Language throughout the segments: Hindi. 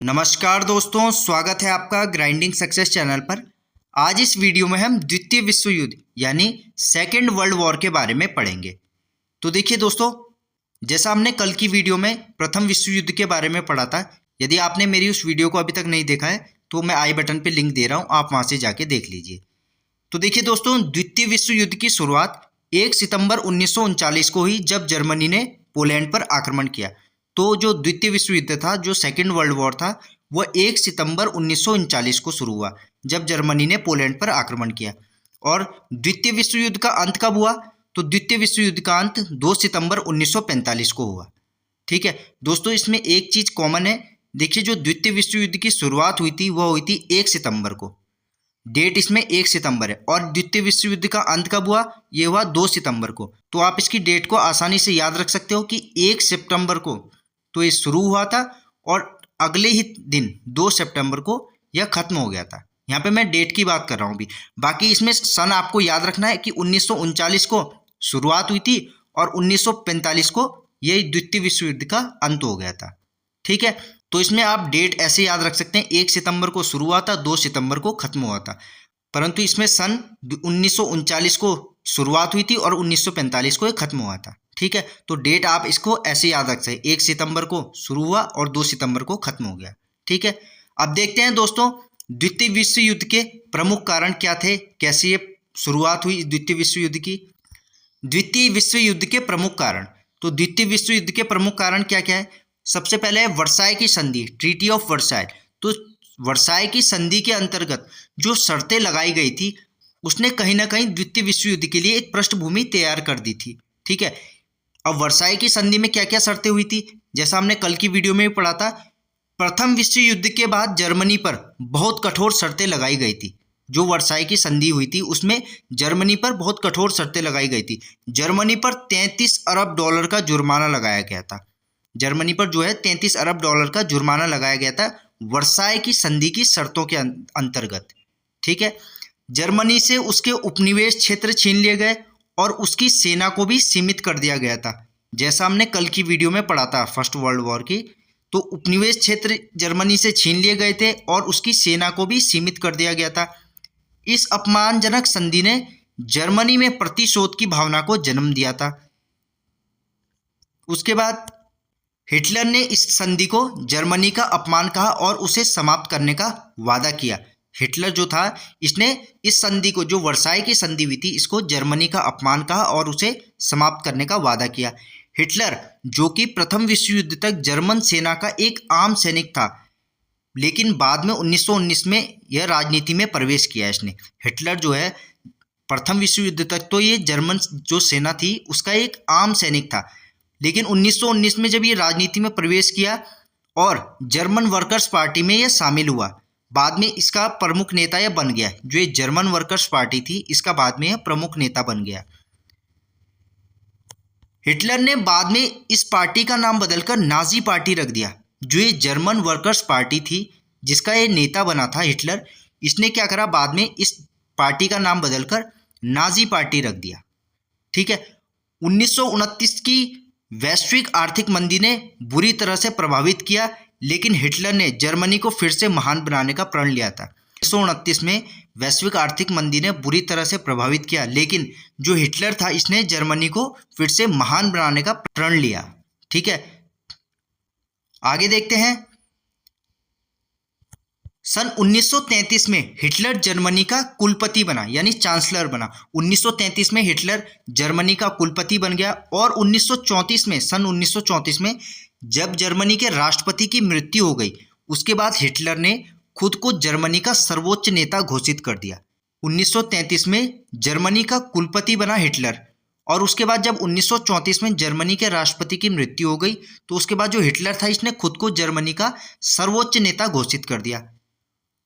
नमस्कार दोस्तों, स्वागत है आपका ग्राइंडिंग सक्सेस चैनल पर। आज इस वीडियो में हम द्वितीय विश्व युद्ध यानी सेकेंड वर्ल्ड वॉर के बारे में पढ़ेंगे। तो देखिए दोस्तों, जैसा हमने कल की वीडियो में प्रथम विश्व युद्ध के बारे में पढ़ा था, यदि आपने मेरी उस वीडियो को अभी तक नहीं देखा है तो मैं आई बटन पर लिंक दे रहा हूँ, आप वहाँ से जाके देख लीजिए। तो देखिए दोस्तों, द्वितीय विश्व युद्ध की शुरुआत 1 सितंबर 1939 को हुई, जब जर्मनी ने पोलैंड पर आक्रमण किया। तो जो द्वितीय विश्व युद्ध था, जो सेकेंड वर्ल्ड वॉर था, वह 1 सितंबर 1939 को शुरू हुआ, जब जर्मनी ने पोलैंड पर आक्रमण किया। और द्वितीय विश्व युद्ध का अंत कब हुआ? तो द्वितीय विश्व युद्ध का अंत 2 सितंबर 1945 को हुआ। ठीक है दोस्तों, इसमें एक चीज़ कॉमन है। देखिए, जो द्वितीय विश्व युद्ध की शुरुआत हुई थी वह हुई थी 1 सितंबर को, डेट इसमें 1 सितंबर है। और द्वितीय विश्व युद्ध का अंत कब हुआ? ये हुआ 2 सितंबर को। तो आप इसकी डेट को आसानी से याद रख सकते हो कि 1 सितंबर को तो ये शुरू हुआ था और अगले ही दिन 2 सितंबर को यह खत्म हो गया था। यहाँ पे मैं डेट की बात कर रहा हूँ अभी। बाकी इसमें सन आपको याद रखना है कि 1939 को शुरुआत हुई थी और 1945 को यह द्वितीय विश्व युद्ध का अंत हो गया था। ठीक है, तो इसमें आप डेट ऐसे याद रख सकते हैं, 1 सितंबर को शुरू हुआ था, 2 सितंबर को खत्म हुआ था। परंतु इसमें सन 1939 को शुरुआत हुई थी और 1945 को ये खत्म हुआ था। ठीक है, तो डेट आप इसको ऐसे याद रख सकते हैं, 1 सितंबर को शुरू हुआ और 2 सितंबर को खत्म हो गया। ठीक है, अब देखते हैं दोस्तों, द्वितीय विश्व युद्ध के प्रमुख कारण क्या थे, कैसे ये शुरुआत हुई द्वितीय विश्व युद्ध की। द्वितीय विश्व युद्ध के प्रमुख कारण, तो द्वितीय विश्व युद्ध के प्रमुख कारण क्या क्या है? सबसे पहले है वर्साई की संधि, ट्रीटी ऑफ वर्साई। तो वर्साई की संधि के अंतर्गत जो शर्तें लगाई गई थी, उसने कहीं ना कहीं द्वितीय विश्व युद्ध के लिए एक पृष्ठभूमि तैयार कर दी थी। ठीक है, अब वर्साई की संधि में क्या क्या शर्तें हुई थी, जैसा हमने कल की वीडियो में भी पढ़ा था। प्रथम विश्व युद्ध के बाद जर्मनी पर बहुत कठोर शर्तें लगाई गई थी। जो वर्साई की संधि हुई थी उसमें जर्मनी पर बहुत कठोर शर्तें लगाई गई थी। जर्मनी पर 33 अरब डॉलर का जुर्माना लगाया गया था। जर्मनी पर जो है 33 अरब डॉलर का जुर्माना लगाया गया था वर्साई की संधि की शर्तों के अंतर्गत। ठीक है, जर्मनी से उसके उपनिवेश क्षेत्र छीन लिए गए और उसकी सेना को भी सीमित कर दिया गया था। जैसा हमने कल की वीडियो में पढ़ा था फर्स्ट वर्ल्ड वॉर की, तो उपनिवेश क्षेत्र जर्मनी से छीन लिए गए थे और उसकी सेना को भी सीमित कर दिया गया था। इस अपमानजनक संधि ने जर्मनी में प्रतिशोध की भावना को जन्म दिया था। उसके बाद हिटलर ने इस संधि को जर्मनी का अपमान कहा और उसे समाप्त करने का वादा किया। हिटलर जो था, इसने इस संधि को, जो वर्साई की संधि हुई थी, इसको जर्मनी का अपमान कहा और उसे समाप्त करने का वादा किया। हिटलर, जो कि प्रथम विश्व युद्ध तक जर्मन सेना का एक आम सैनिक था, लेकिन बाद में 1919 में यह राजनीति में प्रवेश किया इसने। हिटलर जो है, प्रथम विश्व युद्ध तक तो ये जर्मन जो सेना थी उसका एक आम सैनिक था, लेकिन 1919 में जब ये राजनीति में प्रवेश किया और जर्मन वर्कर्स पार्टी में यह शामिल हुआ, बाद में इसका प्रमुख नेता यह बन गया। जो ये जर्मन वर्कर्स पार्टी थी, इसका बाद में यह प्रमुख नेता बन गया। हिटलर ने बाद में इस पार्टी का नाम बदलकर नाजी पार्टी रख दिया। जो ये जर्मन वर्कर्स पार्टी थी, जिसका ये नेता बना था हिटलर, इसने क्या करा, बाद में इस पार्टी का नाम बदलकर नाजी पार्टी रख दिया। ठीक है, 1929 की वैश्विक आर्थिक मंदी ने बुरी तरह से प्रभावित किया, लेकिन हिटलर ने जर्मनी को फिर से महान बनाने का प्रण लिया था। 1929 में वैश्विक आर्थिक मंदी ने बुरी तरह से प्रभावित किया, लेकिन जो हिटलर था, इसने जर्मनी को फिर से महान बनाने का प्रण लिया। ठीक है, आगे देखते हैं। सन 1933 में हिटलर जर्मनी का कुलपति बना, यानी चांसलर बना। 1933 में हिटलर जर्मनी का कुलपति बन गया और 1934 में, सन 1934 में जब जर्मनी के राष्ट्रपति की मृत्यु हो गई, उसके बाद हिटलर ने खुद को जर्मनी का सर्वोच्च नेता घोषित कर दिया। 1933 में जर्मनी का कुलपति बना हिटलर, और उसके बाद जब 1934 में जर्मनी के राष्ट्रपति की मृत्यु हो गई, तो उसके बाद जो हिटलर था, इसने खुद को जर्मनी का सर्वोच्च नेता घोषित कर दिया।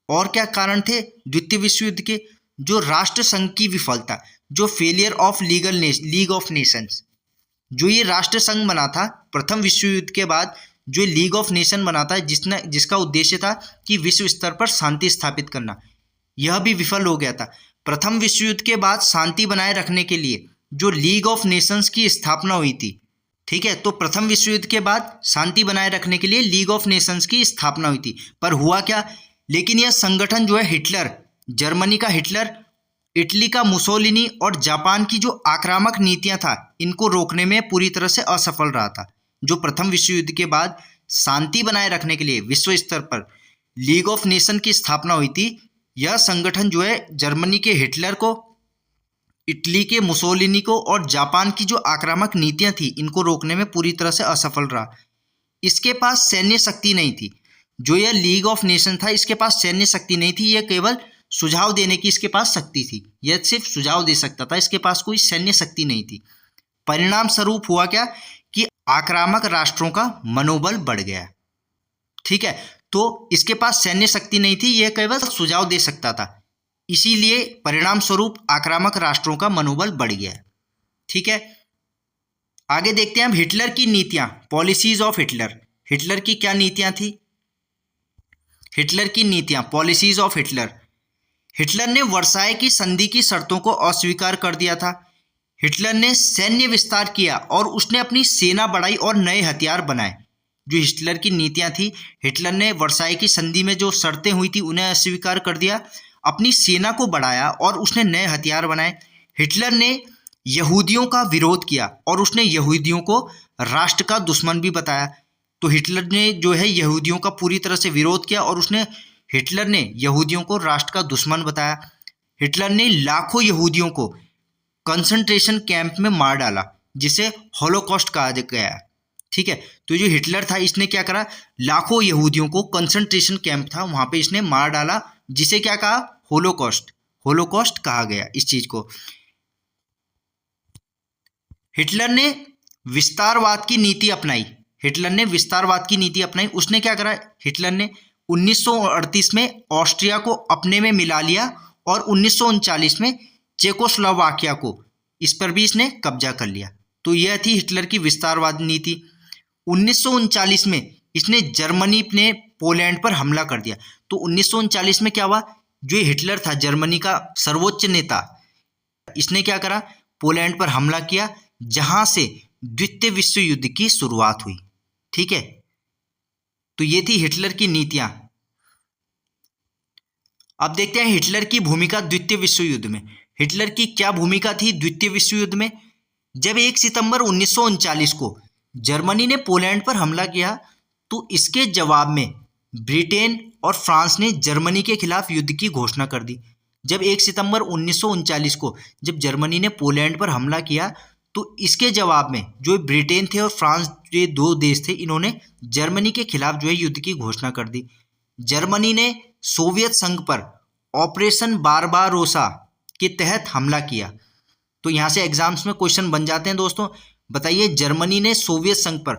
और क्या कारण थे द्वितीय विश्व युद्ध के? जो राष्ट्र संघ की विफलता, जो failure of league of Nations. जो ये राष्ट्र संघ बना था प्रथम विश्व युद्ध के बाद, जो लीग ऑफ नेशन बना था, जिसका उद्देश्य था कि विश्व स्तर पर शांति स्थापित करना, यह भी विफल हो गया था। प्रथम विश्व युद्ध के बाद शांति बनाए रखने के लिए जो लीग ऑफ नेशंस की स्थापना हुई थी, ठीक है, तो प्रथम विश्व युद्ध के बाद शांति बनाए रखने के लिए लीग ऑफ नेशंस की स्थापना हुई थी। पर हुआ क्या, लेकिन यह संगठन जो है हिटलर, जर्मनी का हिटलर, इटली का मुसोलिनी और जापान की जो आक्रामक नीतियां था, इनको रोकने में पूरी तरह से असफल रहा था। जो प्रथम विश्व युद्ध के बाद शांति बनाए रखने के लिए विश्व स्तर पर लीग ऑफ नेशन की स्थापना हुई थी, यह संगठन जो है जर्मनी के हिटलर को, इटली के मुसोलिनी को और जापान की जो आक्रामक नीतियां थी, इनको रोकने में पूरी तरह से असफल रहा। इसके पास सैन्य शक्ति नहीं थी। जो यह लीग ऑफ नेशन था, इसके पास सैन्य शक्ति नहीं थी, यह केवल सुझाव देने की इसके पास शक्ति थी। यह सिर्फ सुझाव दे सकता था, इसके पास कोई सैन्य शक्ति नहीं थी। परिणाम स्वरूप हुआ क्या कि आक्रामक राष्ट्रों का मनोबल बढ़ गया। ठीक है, तो इसके पास सैन्य शक्ति नहीं थी, यह केवल सुझाव दे सकता था, इसीलिए परिणाम स्वरूप आक्रामक राष्ट्रों का मनोबल बढ़ गया। ठीक है, आगे देखते हैं हम हिटलर की नीतियां, पॉलिसीज ऑफ हिटलर। हिटलर की क्या नीतियां थी? हिटलर की नीतियां, पॉलिसीज ऑफ हिटलर। हिटलर ने वर्साय की संधि की शर्तों को अस्वीकार कर दिया था। हिटलर ने सैन्य विस्तार किया और उसने अपनी सेना बढ़ाई और नए हथियार बनाए। जो हिटलर की नीतियां थी, हिटलर ने वर्साय की संधि में जो शर्तें हुई थी उन्हें अस्वीकार कर दिया, अपनी सेना को बढ़ाया और उसने नए हथियार बनाए। हिटलर ने यहूदियों का विरोध किया और उसने यहूदियों को राष्ट्र का दुश्मन भी बताया। तो हिटलर ने जो है यहूदियों का पूरी तरह से विरोध किया और हिटलर ने यहूदियों को राष्ट्र का दुश्मन बताया। हिटलर ने लाखों यहूदियों को कंसंट्रेशन कैंप में मार डाला, जिसे हॉलोकॉस्ट कहा गया। ठीक है, तो जो हिटलर था, इसने क्या करा, लाखों यहूदियों को कंसंट्रेशन कैंप था वहां पे इसने मार डाला, जिसे क्या कहा, होलोकॉस्ट। होलोकॉस्ट कहा गया इस चीज को। हिटलर ने विस्तारवाद की नीति अपनाई। हिटलर ने विस्तारवाद की नीति अपनाई। उसने क्या करा, हिटलर ने 1938 में ऑस्ट्रिया को अपने में मिला लिया और 1939 में चेकोस्लोवाकिया को, इस पर भी इसने कब्जा कर लिया। तो यह थी हिटलर की विस्तारवाद नीति। 1939 में इसने जर्मनी ने पोलैंड पर हमला कर दिया। तो 1939 में क्या हुआ, जो हिटलर था जर्मनी का सर्वोच्च नेता, इसने क्या करा, पोलैंड पर हमला किया, जहां से द्वितीय विश्व युद्ध की शुरुआत हुई। ठीक है, तो ये थी हिटलर की नीतियां। अब देखते हैं हिटलर की भूमिका द्वितीय विश्व युद्ध में। हिटलर की क्या भूमिका थी द्वितीय विश्व युद्ध में? जब 1 सितंबर 1939 को जर्मनी ने पोलैंड पर हमला किया, तो इसके जवाब में ब्रिटेन और फ्रांस ने जर्मनी के खिलाफ युद्ध की घोषणा कर दी। जब 1 सितंबर 1939 को जब जर्मनी ने पोलैंड पर हमला किया, तो इसके जवाब में जो ब्रिटेन थे और फ्रांस, ये दो देश थे, इन्होंने जर्मनी के खिलाफ जो है युद्ध की घोषणा कर दी। जर्मनी ने सोवियत संघ पर ऑपरेशन बारबारोसा के तहत हमला किया। तो यहाँ से एग्जाम्स में क्वेश्चन बन जाते हैं दोस्तों। बताइए, जर्मनी ने सोवियत संघ पर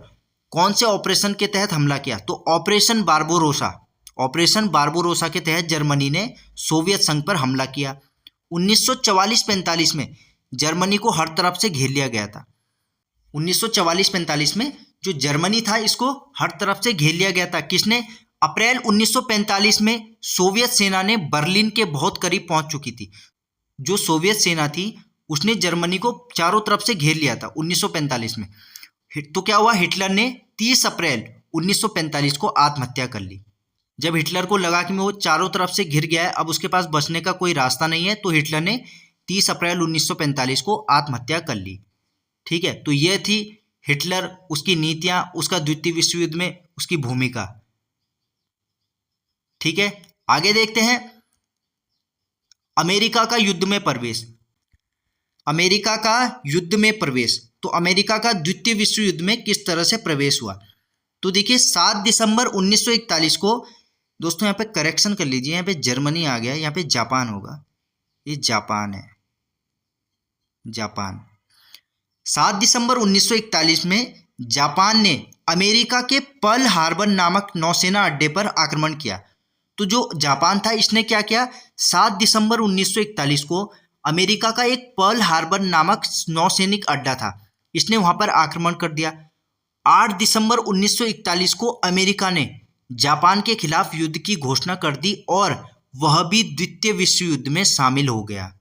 कौन से ऑपरेशन के तहत हमला किया? तो ऑपरेशन बारबारोसा, ऑपरेशन बारबारोसा के तहत जर्मनी ने सोवियत संघ पर हमला किया। 1944-45 में जर्मनी को हर तरफ से घेर लिया गया था। 1944-45 में जो जर्मनी था, इसको हर तरफ से घेर लिया गया था। किसने? अप्रैल 1945 में सोवियत सेना ने बर्लिन के बहुत करीब पहुंच चुकी थी। जो सोवियत सेना थी उसने जर्मनी को चारों तरफ से घेर लिया था 1945 में। तो क्या हुआ, हिटलर ने 30 अप्रैल 1945 को आत्महत्या कर ली। जब हिटलर को लगा कि वो चारों तरफ से घिर गया है, अब उसके पास बचने का कोई रास्ता नहीं है, तो हिटलर ने 30 अप्रैल 1945 को आत्महत्या कर ली। ठीक है, तो यह थी हिटलर, उसकी नीतियां, उसका द्वितीय विश्व युद्ध में उसकी भूमिका। ठीक है, आगे देखते हैं अमेरिका का युद्ध में प्रवेश। अमेरिका का युद्ध में प्रवेश, तो अमेरिका का द्वितीय विश्व युद्ध में किस तरह से प्रवेश हुआ? तो देखिए, 7 दिसंबर 1941 को, दोस्तों यहाँ पे करेक्शन कर लीजिए, यहाँ पे जर्मनी आ गया, यहाँ पे जापान होगा, ये जापान है, जापान। 7 दिसंबर 1941 में जापान ने अमेरिका के पर्ल हार्बर नामक नौसेना अड्डे पर आक्रमण किया। तो जो जापान था, इसने क्या किया, 7 दिसंबर 1941 को अमेरिका का एक पर्ल हार्बर नामक नौसैनिक अड्डा था, इसने वहां पर आक्रमण कर दिया। 8 दिसंबर 1941 को अमेरिका ने जापान के खिलाफ युद्ध की घोषणा कर दी और वह भी द्वितीय विश्व युद्ध में शामिल हो गया।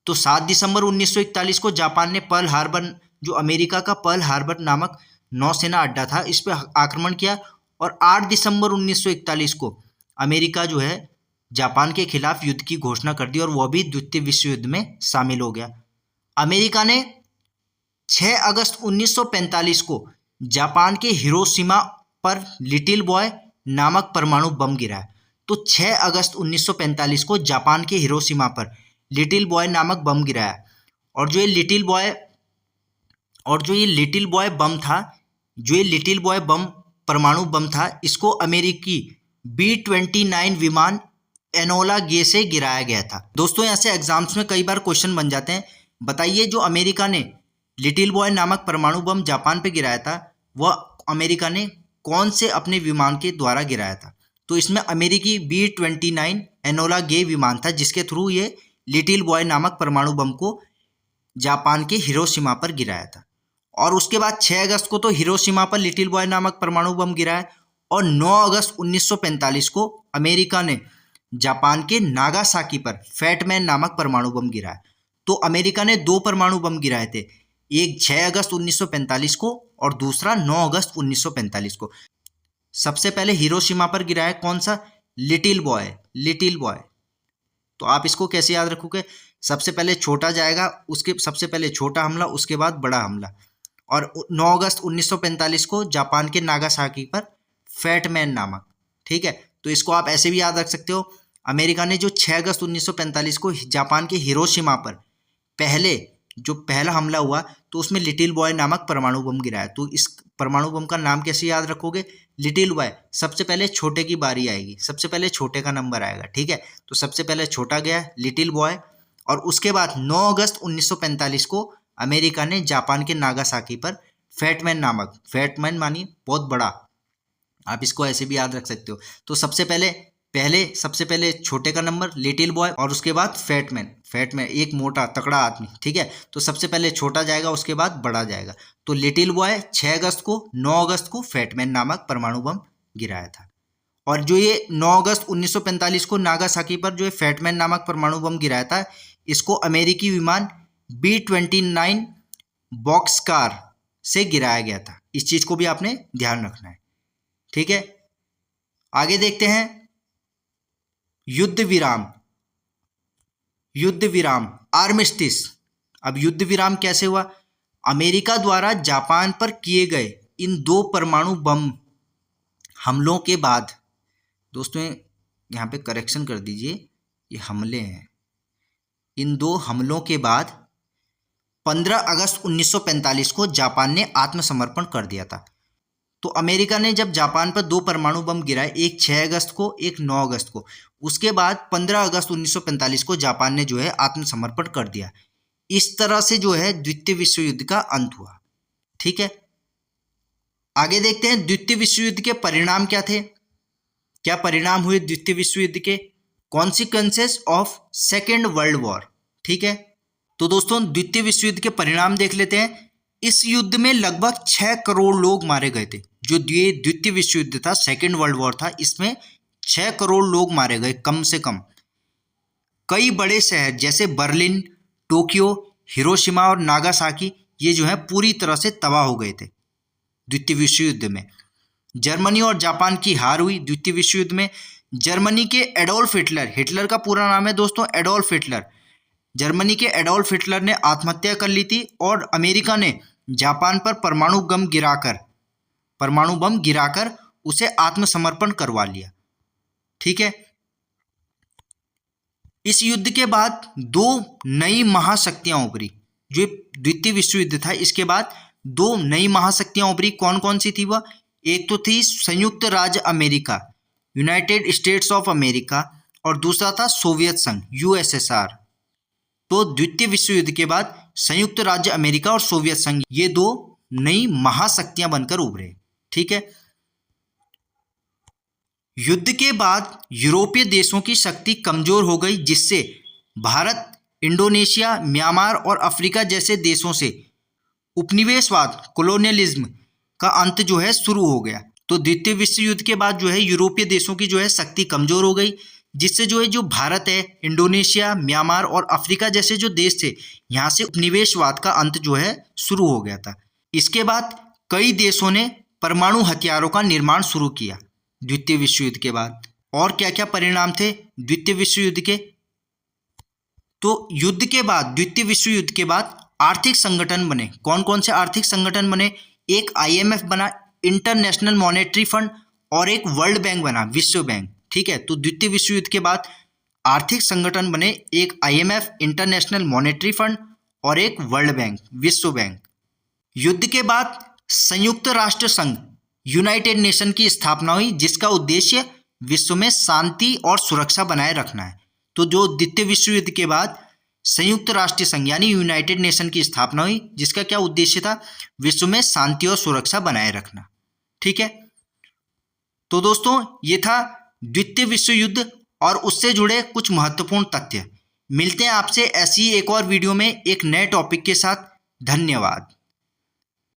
तो 7 दिसंबर 1941 को जापान ने पर्ल हार्बर जो अमेरिका का पर्ल हार्बर नामक नौसेना अड्डा था इस पर आक्रमण किया और 8 दिसंबर 1941 को अमेरिका जो है जापान के खिलाफ युद्ध की घोषणा कर दी और वह भी द्वितीय विश्व युद्ध में शामिल हो गया। अमेरिका ने 6 अगस्त 1945 को जापान के हिरोशिमा पर लिटिल बॉय नामक परमाणु बम गिराया। तो 6 अगस्त 1945 को जापान के हिरोशिमा पर लिटिल बॉय नामक बम गिराया और जो ये लिटिल बॉय बम था, जो ये लिटिल बॉय बम परमाणु बम था, इसको अमेरिकी B-29 विमान एनोला गे से गिराया गया था। दोस्तों यहाँ से एग्जाम्स में कई बार क्वेश्चन बन जाते हैं। बताइए जो अमेरिका ने लिटिल बॉय नामक परमाणु बम जापान पे गिराया था वह अमेरिका ने कौन से अपने विमान के द्वारा गिराया था? तो इसमें अमेरिकी B-29 एनोला गे विमान था जिसके थ्रू ये लिटिल बॉय नामक परमाणु बम को जापान के हिरोशिमा पर गिराया था। और उसके बाद 6 अगस्त को तो हिरोशिमा पर लिटिल बॉय नामक परमाणु बम गिराया और 9 अगस्त 1945 को अमेरिका ने जापान के नागासाकी पर फैटमैन नामक परमाणु बम गिराया। तो अमेरिका ने 2 परमाणु बम गिराए थे, एक 6 अगस्त 1945 को और दूसरा 9 अगस्त 1945 को। सबसे पहले हिरोशिमा पर गिराया कौन सा? Little boy. तो आप इसको कैसे याद रखोगे? सबसे पहले छोटा जाएगा, उसके सबसे पहले छोटा हमला, उसके बाद बड़ा हमला। और 9 अगस्त 1945 को जापान के नागासाकी पर फैटमैन नामक, ठीक है। तो इसको आप ऐसे भी याद रख सकते हो। अमेरिका ने जो 6 अगस्त 1945 को जापान के हिरोशिमा पर पहला हमला हुआ तो उसमें लिटिल बॉय नामक परमाणु बम गिराया। तो इस परमाणु बम का नाम कैसे याद रखोगे? Little boy. सबसे पहले छोटे की बारी आएगी, सबसे पहले छोटे का नंबर आएगा, ठीक है। तो सबसे पहले छोटा गया लिटिल बॉय और उसके बाद 9 अगस्त 1945 को अमेरिका ने जापान के नागासाकी पर फैटमैन मानिए बहुत बड़ा, आप इसको ऐसे भी याद रख सकते हो। तो सबसे पहले छोटे का नंबर लिटिल बॉय और उसके बाद फैटमैन एक मोटा तकड़ा आदमी, ठीक है। तो सबसे पहले छोटा जाएगा, उसके बाद बड़ा जाएगा। तो लिटिल बॉय 6 अगस्त को, 9 अगस्त को फैटमैन नामक परमाणु बम गिराया था। और जो ये 9 अगस्त 1945 को नागासाकी पर जो ये फैटमैन नामक परमाणु बम गिराया था, इसको अमेरिकी विमान B-29 बॉक्सकार से गिराया गया था। इस चीज को भी आपने ध्यान रखना है, ठीक है। आगे देखते हैं युद्ध विराम आर्मिस्टिस। अब युद्ध विराम कैसे हुआ? अमेरिका द्वारा जापान पर किए गए इन 2 परमाणु बम हमलों के बाद, दोस्तों यहाँ पे करेक्शन कर दीजिए, ये हमले हैं। इन 2 हमलों के बाद 15 अगस्त 1945 को जापान ने आत्मसमर्पण कर दिया था। तो अमेरिका ने जब जापान पर 2 परमाणु बम गिराए, एक 6 अगस्त को, एक 9 अगस्त को, उसके बाद 15 अगस्त 1945 को जापान ने जो है आत्मसमर्पण कर दिया। इस तरह से जो है द्वितीय विश्व युद्ध का अंत हुआ, ठीक है। आगे देखते हैं द्वितीय विश्व युद्ध के परिणाम क्या थे, क्या परिणाम हुए द्वितीय विश्व युद्ध के। Consequences of second world war, ठीक है। तो दोस्तों द्वितीय विश्व युद्ध के परिणाम देख लेते हैं। इस युद्ध में लगभग 6 करोड़ लोग मारे गए थे। जो द्वितीय विश्व युद्ध था, सेकेंड वर्ल्ड वॉर था, इसमें 6 करोड़ लोग मारे गए कम से कम। कई बड़े शहर जैसे बर्लिन, टोक्यो, हिरोशिमा और नागासाकी ये जो है पूरी तरह से तबाह हो गए थे द्वितीय विश्व युद्ध में। जर्मनी और जापान की हार हुई द्वितीय विश्व युद्ध में। जर्मनी के एडोल्फ हिटलर का पूरा नाम है दोस्तों एडोल्फ हिटलर। जर्मनी के एडोल्फ हिटलर ने आत्महत्या कर ली थी और अमेरिका ने जापान पर परमाणु बम गिराकर उसे आत्मसमर्पण करवा लिया, ठीक है। इस युद्ध के बाद 2 नई महाशक्तियां उभरी। जो द्वितीय विश्व युद्ध था इसके बाद 2 नई महाशक्तियां उभरी। कौन कौन सी थी वह? एक तो थी संयुक्त राज्य America, United states of America, और दूसरा था सोवियत संघ, USSR। तो द्वितीय विश्व युद्ध के बाद संयुक्त राज्य अमेरिका और सोवियत संघ ये 2 नई महाशक्तियां बनकर उभरे, ठीक है। युद्ध के बाद यूरोपीय देशों की शक्ति कमजोर हो गई, जिससे भारत, इंडोनेशिया, म्यांमार और अफ्रीका जैसे देशों से उपनिवेशवाद, कोलोनियलिज्म का अंत जो है शुरू हो गया। तो द्वितीय विश्व युद्ध के बाद जो है यूरोपीय देशों की जो है शक्ति कमजोर हो गई, जिससे जो है जो भारत है, इंडोनेशिया, म्यांमार और अफ्रीका जैसे जो देश थे, यहाँ से उपनिवेशवाद का अंत जो है शुरू हो गया था। इसके बाद कई देशों ने परमाणु हथियारों का निर्माण शुरू किया द्वितीय विश्व युद्ध के बाद। और क्या क्या परिणाम थे द्वितीय विश्व युद्ध के? तो युद्ध के बाद, द्वितीय विश्व युद्ध के बाद आर्थिक संगठन बने। कौन कौन से आर्थिक संगठन बने? एक IMF बना, इंटरनेशनल मॉनेटरी फंड, और एक वर्ल्ड बैंक बना, विश्व बैंक। ठीक है, तो द्वितीय विश्व युद्ध के बाद आर्थिक संगठन बने, एक IMF, इंटरनेशनल मॉनेटरी फंड, और एक वर्ल्ड बैंक, विश्व बैंक। युद्ध के बाद संयुक्त राष्ट्र संघ, यूनाइटेड नेशन की स्थापना हुई, जिसका उद्देश्य विश्व में शांति और सुरक्षा बनाए रखना है। तो जो द्वितीय विश्व युद्ध के बाद संयुक्त राष्ट्र संघ यानी यूनाइटेड नेशन की स्थापना हुई, जिसका क्या उद्देश्य था? विश्व में शांति और सुरक्षा बनाए रखना। ठीक है, तो दोस्तों ये था द्वितीय विश्व युद्ध और उससे जुड़े कुछ महत्वपूर्ण तथ्य। मिलते हैं आपसे ऐसी एक और वीडियो में एक नए टॉपिक के साथ। धन्यवाद।